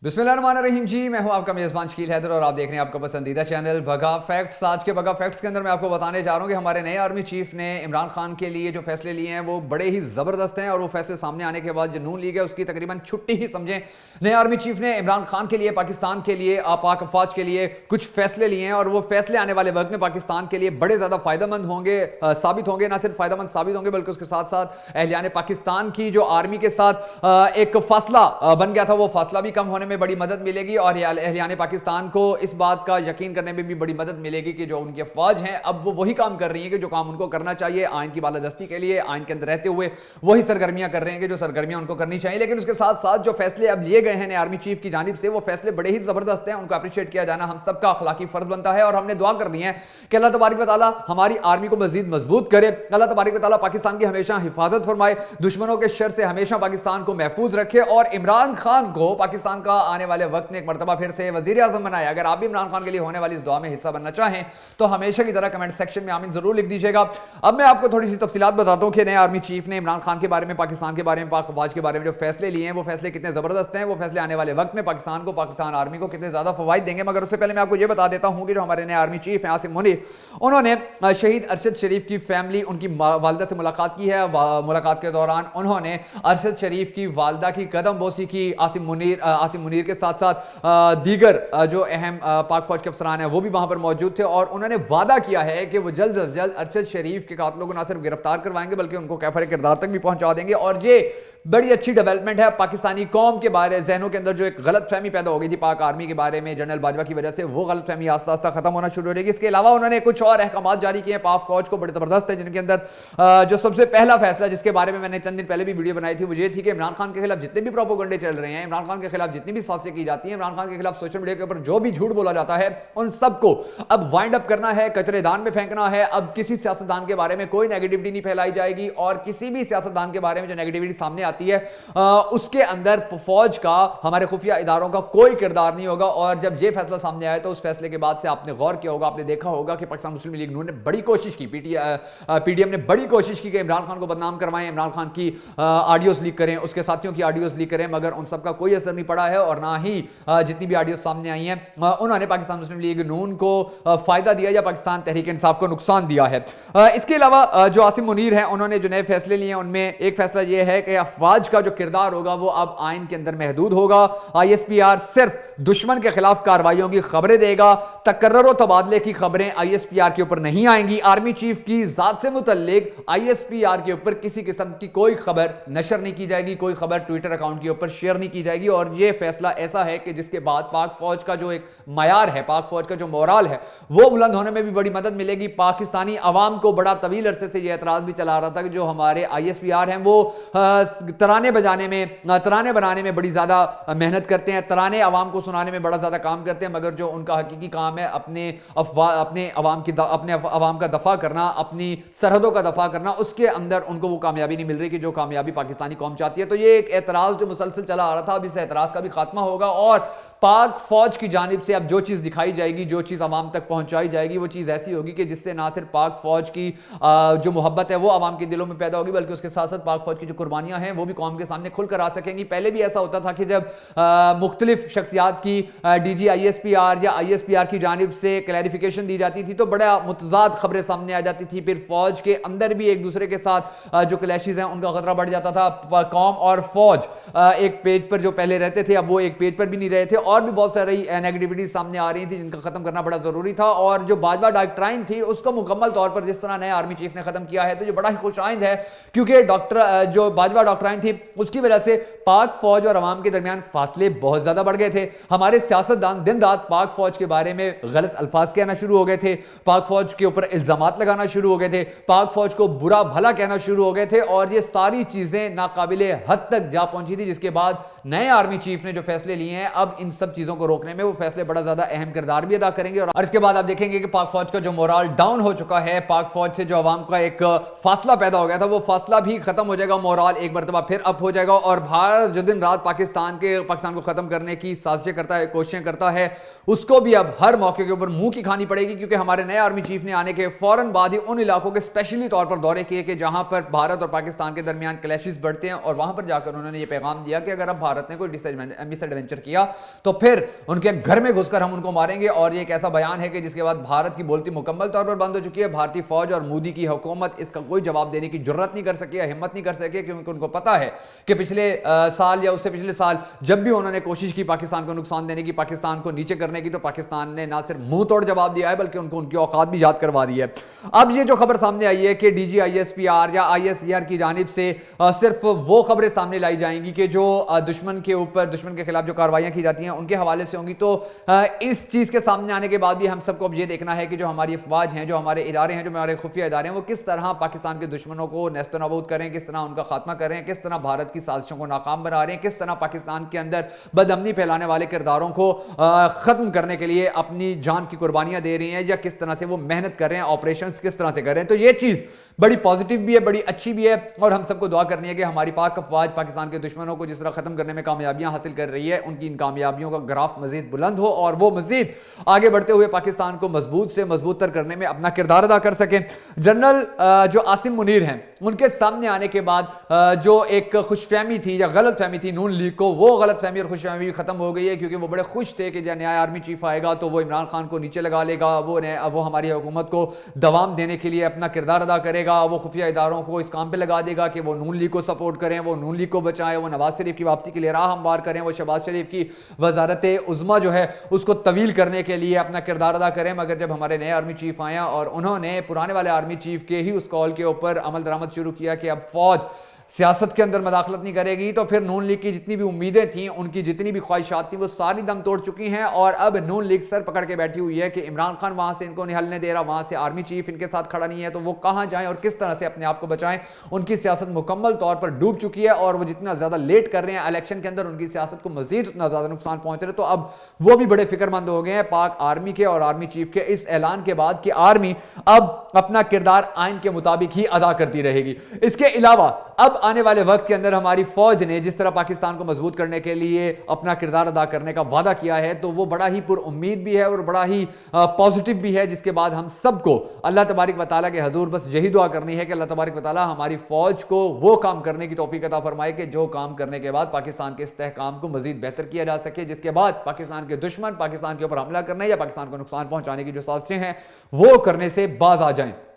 बिस्मिल्लाहिर्रहमानिर्रहीम जी, मैं हूं आपका मेज़बान शकील हैदर और आप देख रहे हैं आपका पसंदीदा चैनल बगा फैक्ट्स। आज के बगा फैक्ट्स के अंदर मैं आपको बताने जा रहा हूं कि हमारे नए आर्मी चीफ ने इमरान खान के लिए जो फैसले लिए हैं वो बड़े ही ज़बरदस्त हैं और वो फैसले सामने आने के बाद जो नून लीग है उसकी तकरीबन छुट्टी ही समझें। नए आर्मी चीफ ने इमरान खान के लिए, पाकिस्तान के लिए, पाक अफवाज के लिए कुछ फैसले लिए हैं और वो फैसले आने वाले वक्त में पाकिस्तान के लिए बड़े ज़्यादा फ़ायदेमंद होंगे, साबित होंगे। ना सिर्फ फ़ायदेमंद साबित होंगे बल्कि उसके साथ साथ अहलियान पाकिस्तान की जो आर्मी के साथ एक फासला बन गया था वो फासला भी कम होने में बड़ी मदद मिलेगी और अहलियान पाकिस्तान को इस बात का यकीन करने में भी बड़ी मदद मिलेगी कि जो उनकी अफवाज हैं अब वो वही काम कर रही हैं कि जो काम उनको करना चाहिए, आइन की बालादस्ती के लिए, आइन के अंदर रहते हुए वही सरगर्मियां कर रहे हैं कि जो सरगर्मियां उनको करनी चाहिए। लेकिन उसके साथ साथ जो फैसले अब लिए गए हैं आर्मी चीफ की जानिब से वो फैसले बड़े ही जबरदस्त हैं, उनको अप्रिशिएट किया जाना हम सबका अखलाकी फर्ज बनता है और हमने दुआ करनी है कि अल्लाह तबारक व तआला हमारी आर्मी को मजीद मजबूत करे, अल्लाह तबारक व तआला पाकिस्तान की हमेशा हिफाजत फरमाए, दुश्मनों के शर से हमेशा पाकिस्तान को महफूज रखे और इमरान खान को पाकिस्तान का आने वाले वक्त में एक मरतबा फिर से वजीर आजम बनाए। अगर आप भी इमरान खान के लिए होने वाली इस दुआ में हिस्सा बनना चाहें तो हमेशा की तरह कमेंट सेक्शन में आमीन जरूर लिख दीजिएगा। अब मैं आपको थोड़ी सी तफसीलात बताता हूं कि नए आर्मी चीफ ने इमरान खान के बारे में, पाकिस्तान के बारे में, पाक अफवाज के बारे में जो फैसले लिए हैं वो फैसले कितने जबरदस्त हैं, वो फैसले आने वाले वक्त में पाकिस्तान को, पाकिस्तान आर्मी को कितने ज्यादा फवाइद देंगे। मगर उससे पहले मैं आपको ये बता देता हूं कि जो हमारे नए आर्मी चीफ हैं आसिम मुनीर, उन्होंने शहीद अरशद शरीफ की फैमिली, उनकी वालदा से मुलाकात की है। मुलाकात के दौरान उन्होंने अरशद शरीफ की वालदा की कदम बोसी की। आसिम मुनीर के साथ साथ दीगर जो अहम पाक फौज के अफसरान हैं वो भी वहां पर मौजूद थे और उन्होंने वादा किया है कि वो जल्द अज जल्द अरशद शरीफ के कातलों को न सिर्फ गिरफ्तार करवाएंगे बल्कि उनको कैफर किरदार तक भी पहुंचा देंगे। और ये बड़ी अच्छी डेवलपमेंट है पाकिस्तानी कौम के बारे, जहनों के अंदर जो एक गलत फहमी पैदा हो गई थी पाक आर्मी के बारे में जनरल बाजवा की वजह से, वो गलत फहमी आस्ता आस्ता खत्म होना शुरू हो जाएगी। इसके अलावा उन्होंने कुछ और अहकामात जारी किए हैं पाक फौज को, बड़े जबरदस्त है, जिनके अंदर जो सबसे पहला फैसला जिसके बारे में मैंने चंद दिन पहले भी वीडियो बनाई थी वो ये थी कि इमरान खान के खिलाफ जितने भी प्रोपोगंडे चल रहे हैं, इमरान खान के खिलाफ जितनी भी साजिशें की जाती हैं, इमरान खान के खिलाफ सोशल मीडिया के ऊपर जो भी झूठ बोला जाता है उन सबको अब वाइंड अप करना है, कचरेदान में फेंकना है। अब किसी सियासतदान के बारे में कोई नेगेटिविटी नहीं फैलाई जाएगी और किसी भी सियासतदान के बारे में जो नेगेटिविटी सामने आती है उसके अंदर फौज का, हमारे खुफिया इदारों का कोई किरदार नहीं होगा। और जब यह फैसला सामने आया तो उस फैसले के बाद से आपने गौर किया होगा, आपने देखा होगा कि पाकिस्तान मुस्लिम लीग नून ने बड़ी कोशिश की, पीडीएम ने बड़ी कोशिश की कि इमरान खान को बदनाम करवाएं, इमरान खान की ऑडियोज लीक करें, उसके साथियों की ऑडियोज लीक करें, मगर उन सबका कोई असर नहीं पड़ा है और ना ही जितनी भी ऑडियोज सामने आई हैं उन्होंने पाकिस्तान मुस्लिम लीग नून को फायदा दिया या पाकिस्तान तहरीक इंसाफ को नुकसान दिया है। इसके अलावा जो आसिम मुनीर हैं उन्होंने जो नए फैसले लिए उनमें एक फैसला यह है कि अफवाज का जो किरदार होगा वो अब आइन के अंदर महदूद होगा। आईएसपीआर सिर्फ दुश्मन के खिलाफ कार्रवाइयों की खबरें देगा, तकर्रुर तबादले की खबरें आईएसपीआर के ऊपर नहीं आएंगी। आर्मी चीफ की जात से मुतल्लिक आईएसपीआर के ऊपर किसी किस्म की कोई खबर नशर नहीं की जाएगी, कोई खबर ट्विटर अकाउंट के ऊपर शेयर नहीं की जाएगी। और यह फैसला ऐसा है कि जिसके बाद पाक फौज का जो एक मयार है, पाक फौज का जो मोराल है वो बुलंद होने में भी बड़ी मदद मिलेगी। पाकिस्तानी अवाम को बड़ा तवील अरसे से यह एतराज भी चला रहा था कि जो हमारे आईएसपीआर हैं वो तराने बनाने में बड़ी ज्यादा मेहनत करते हैं, तराने अवाम को सुनाने में बड़ा ज्यादा काम करते हैं, मगर जो उनका हकीकी काम है अपने अवाम का दफा करना, अपनी सरहदों का दफा करना, उसके अंदर उनको वो कामयाबी नहीं मिल रही कि जो कामयाबी पाकिस्तानी कौम चाहती है। तो ये एक एतराज जो मुसलसल चला आ रहा था, अब इस एतराज का भी खात्मा होगा और पाक फौज की जानिब से अब जो चीज़ दिखाई जाएगी, जो चीज़ अवाम तक पहुंचाई जाएगी, वो चीज़ ऐसी होगी कि जिससे ना सिर्फ पाक फौज की जो मोहब्बत है वो अवाम के दिलों में पैदा होगी बल्कि उसके साथ साथ पाक फौज की जो कुर्बानियां हैं वो भी कौम के सामने खुलकर आ सकेंगी। पहले भी ऐसा होता था कि जब मुख्तलिफ शख्सियात की डीजी आईएसपीआर या आईएसपीआर की जानिब से क्लैरिफिकेशन दी जाती थी तो बड़ा मुतजाद खबरें सामने आ जाती थी, फिर फौज के अंदर भी एक दूसरे के साथ जो क्लैशेस हैं उनका खतरा बढ़ जाता था। कौम और फौज एक पेज पर जो पहले रहते थे अब वो एक पेज पर भी नहीं रहे थे और भी बहुत सारी नेगेटिविटी सामने आ रही थी जिनका खत्म करना बड़ा जरूरी था। और जो बाजवा डॉक्ट्राइन थी उसको मुकम्मल तौर पर जिस तरह नए आर्मी चीफ ने खत्म किया है तो ये बड़ा ही खुशाइंद है क्योंकि जो बाजवा डॉक्ट्राइन थी उसकी वजह से पाक फौज और अवाम के दरमियान फासले बहुत ज्यादा बढ़ गए थे। हमारे सियासतदान दिन रात पाक फौज के बारे में गलत अल्फाज कहना शुरू हो गए थे, पाक फौज के ऊपर इल्जामात लगाना शुरू हो गए थे, पाक फौज को बुरा भला कहना शुरू हो गए थे और ये सारी चीजें नाकाबिले हद तक जा पहुंची थी। जिसके बाद नए आर्मी चीफ ने जो फैसले लिए हैं अब इन सब चीजों को रोकने में वो फैसले बड़ा ज्यादा अहम किरदार भी अदा करेंगे। और इसके बाद आप देखेंगे कि पाक फौज का जो मोराल डाउन हो चुका है, पाक फौज से जो अवाम का एक फासला पैदा हो गया था वो फासला भी खत्म हो जाएगा, मोराल एक मरतबा फिर अप हो जाएगा। और भारत जो दिन रात पाकिस्तान को खत्म करने की साजिशें करता है, कोशिशें करता है, उसको भी अब हर मौके के ऊपर मुंह की खानी पड़ेगी क्योंकि हमारे नए आर्मी चीफ ने आने के फौरन बाद ही उन इलाकों के स्पेशली तौर पर दौरे किए कि जहां पर भारत और पाकिस्तान के दरमियान क्लैशेस बढ़ते हैं और वहां पर जाकर उन्होंने ये पैगाम दिया कि अगर अब भारत بھارت نے کوئی مس ایڈونچر کیا تو پھر ان کے گھر میں گھس کر ہم ان کو ماریں گے. اور یہ ایک ایسا بیان ہے کہ جس کے بعد بھارت کی بولتی مکمل طور پر بند ہو چکی ہے. بھارتی فوج اور مودی کی حکومت اس کا کوئی جواب دینے کی جرت نہیں کر سکی ہے, ہمت نہیں کر سکے, کیونکہ ان کو پتا ہے کہ پچھلے سال یا اس سے پچھلے سال جب بھی انہوں نے کوشش کی پاکستان کو نقصان دینے کی, پاکستان کو نیچے کرنے کی, تو پاکستان نے نہ صرف منہ توڑ جواب دیا ہے بلکہ ان کو ان کی اوقات بھی یاد کروا دی ہے. اب یہ جو خبر سامنے آئی ہے کہ D G I S P R یا آئی ایس پی آر کی جانب سے صرف وہ خبریں سامنے لائی جائیں گی کہ جو دشمن کے اوپر, دشمن کے خلاف جو کارروائیاں کی جاتی ہیں ان کے حوالے سے ہوں گی, تو اس چیز کے سامنے آنے کے بعد بھی ہم سب کو اب یہ دیکھنا ہے کہ جو ہماری افواج ہیں, جو ہمارے ادارے ہیں, جو ہمارے خفیہ ادارے ہیں, وہ کس طرح پاکستان کے دشمنوں کو نیست و نابود کریں, کس طرح ان کا خاتمہ کریں, کس طرح بھارت کی سازشوں کو ناکام بنا رہے ہیں, کس طرح پاکستان کے اندر بدامنی پھیلانے والے کرداروں کو ختم کرنے کے لیے اپنی جان کی قربانیاں دے رہی ہیں, یا کس طرح سے وہ محنت کر رہے ہیں, آپریشنز کس طرح سے کر رہے ہیں. تو یہ چیز بڑی پازیٹیو بھی ہے, بڑی اچھی بھی ہے, اور ہم سب کو دعا کرنی ہے کہ ہماری پاک افواج پاکستان کے دشمنوں کو جس طرح ختم کرنے میں کامیابیاں حاصل کر رہی ہے, ان کی ان کامیابیوں کا گراف مزید بلند ہو اور وہ مزید آگے بڑھتے ہوئے پاکستان کو مضبوط سے مضبوط تر کرنے میں اپنا کردار ادا کر سکیں. جنرل جو عاصم منیر ہیں, ان کے سامنے آنے کے بعد جو ایک خوش فہمی تھی یا غلط فہمی تھی نون لیگ کو, وہ غلط فہمی اور خوش فہمی بھی ختم ہو گئی ہے, کیونکہ وہ بڑے خوش تھے کہ جب نیا آرمی چیف آئے گا تو وہ عمران خان کو نیچے لگا لے گا, وہ ہماری حکومت کو دوام دینے کے لیے اپنا کردار ادا کرے گا, وہ خفیہ اداروں کو اس کام پہ لگا دے گا کہ وہ نون لیگ کو سپورٹ کریں, وہ نون لیگ کو بچائیں, وہ نواز شریف کی واپسی کے لیے راہ ہموار کریں, وہ شہباز شریف کی وزارت عظمیٰ جو ہے اس کو طویل کرنے کے لیے اپنا کردار ادا کریں. مگر جب ہمارے نئے آرمی چیف آئے اور انہوں نے پرانے والے آرمی چیف کے ہی اس کال کے اوپر عمل درآمد شروع کیا کہ اب فوج سیاست کے اندر مداخلت نہیں کرے گی, تو پھر نون لیگ کی جتنی بھی امیدیں تھیں, ان کی جتنی بھی خواہشات تھیں, وہ ساری دم توڑ چکی ہیں. اور اب نون لیگ سر پکڑ کے بیٹھی ہوئی ہے کہ عمران خان وہاں سے ان کو نہیں ہلنے دے رہا, وہاں سے آرمی چیف ان کے ساتھ کھڑا نہیں ہے, تو وہ کہاں جائیں اور کس طرح سے اپنے آپ کو بچائیں. ان کی سیاست مکمل طور پر ڈوب چکی ہے, اور وہ جتنا زیادہ لیٹ کر رہے ہیں الیکشن کے اندر, ان کی سیاست کو مزید اتنا زیادہ نقصان پہنچ رہا ہے. تو اب وہ بھی بڑے فکر مند ہو گئے ہیں پاک آرمی کے اور آرمی چیف کے اس اعلان کے بعد کہ آرمی اب اپنا کردار آئین کے مطابق ہی ادا کرتی رہے گی. اس کے علاوہ اب آنے والے وقت کے اندر ہماری فوج نے جس طرح پاکستان کو مضبوط کرنے کے لیے اپنا کردار ادا کرنے کا وعدہ کیا ہے, تو وہ بڑا ہی پر امید بھی ہے اور بڑا ہی پازیٹیو بھی ہے, جس کے بعد ہم سب کو اللہ تبارک و تعالیٰ کے حضور بس یہی دعا کرنی ہے کہ اللہ تبارک و تعالیٰ ہماری فوج کو وہ کام کرنے کی توفیق عطا فرمائے کہ جو کام کرنے کے بعد پاکستان کے استحکام کو مزید بہتر کیا جا سکے, جس کے بعد پاکستان کے دشمن پاکستان کے اوپر حملہ کرنے یا پاکستان کو نقصان پہنچانے کی جو سازشیں ہیں وہ کرنے سے باز آ جائیں.